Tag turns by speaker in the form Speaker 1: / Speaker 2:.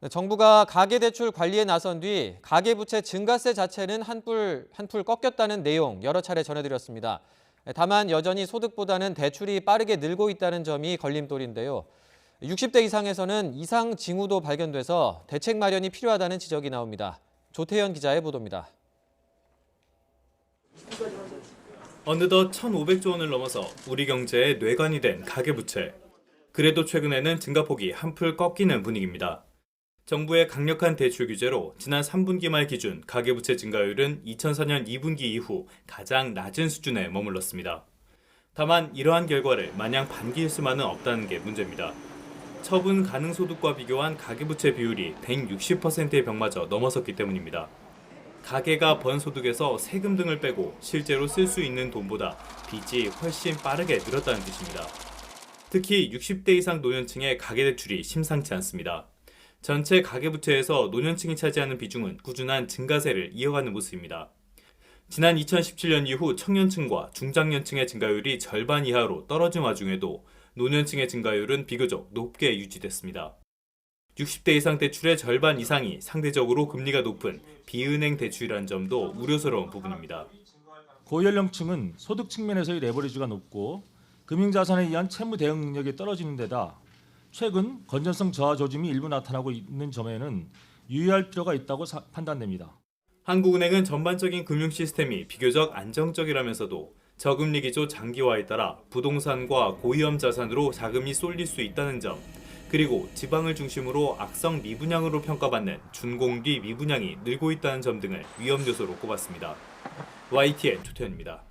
Speaker 1: 네, 정부가 가계대출 관리에 나선 뒤 가계부채 증가세 자체는 한풀 꺾였다는 내용 여러 차례 전해드렸습니다. 다만 여전히 소득보다는 대출이 빠르게 늘고 있다는 점이 걸림돌인데요. 60대 이상에서는 이상 징후도 발견돼서 대책 마련이 필요하다는 지적이 나옵니다. 조태현 기자의 보도입니다.
Speaker 2: 어느덧 1,500조 원을 넘어서 우리 경제의 뇌관이 된 가계부채. 그래도 최근에는 증가폭이 한풀 꺾이는 분위기입니다. 정부의 강력한 대출 규제로 지난 3분기 말 기준 가계부채 증가율은 2004년 2분기 이후 가장 낮은 수준에 머물렀습니다. 다만 이러한 결과를 마냥 반길 수만은 없다는 게 문제입니다. 처분 가능 소득과 비교한 가계부채 비율이 160%의 벽마저 넘어섰기 때문입니다. 가계가 번 소득에서 세금 등을 빼고 실제로 쓸 수 있는 돈보다 빚이 훨씬 빠르게 늘었다는 뜻입니다. 특히 60대 이상 노년층의 가계대출이 심상치 않습니다. 전체 가계부채에서 노년층이 차지하는 비중은 꾸준한 증가세를 이어가는 모습입니다. 지난 2017년 이후 청년층과 중장년층의 증가율이 절반 이하로 떨어진 와중에도 노년층의 증가율은 비교적 높게 유지됐습니다. 60대 이상 대출의 절반 이상이 상대적으로 금리가 높은 비은행 대출이라는 점도 우려스러운 부분입니다.
Speaker 3: 고연령층은 소득 측면에서의 레버리지가 높고 금융자산에 의한 채무 대응 능력이 떨어지는 데다 최근 건전성 저하 조짐이 일부 나타나고 있는 점에는 유의할 필요가 있다고 판단됩니다.
Speaker 2: 한국은행은 전반적인 금융 시스템이 비교적 안정적이라면서도 저금리 기조 장기화에 따라 부동산과 고위험 자산으로 자금이 쏠릴 수 있다는 점, 그리고 지방을 중심으로 악성 미분양으로 평가받는 준공리 미분양이 늘고 있다는 점 등을 위험 요소로 꼽았습니다. YTN 조태현입니다.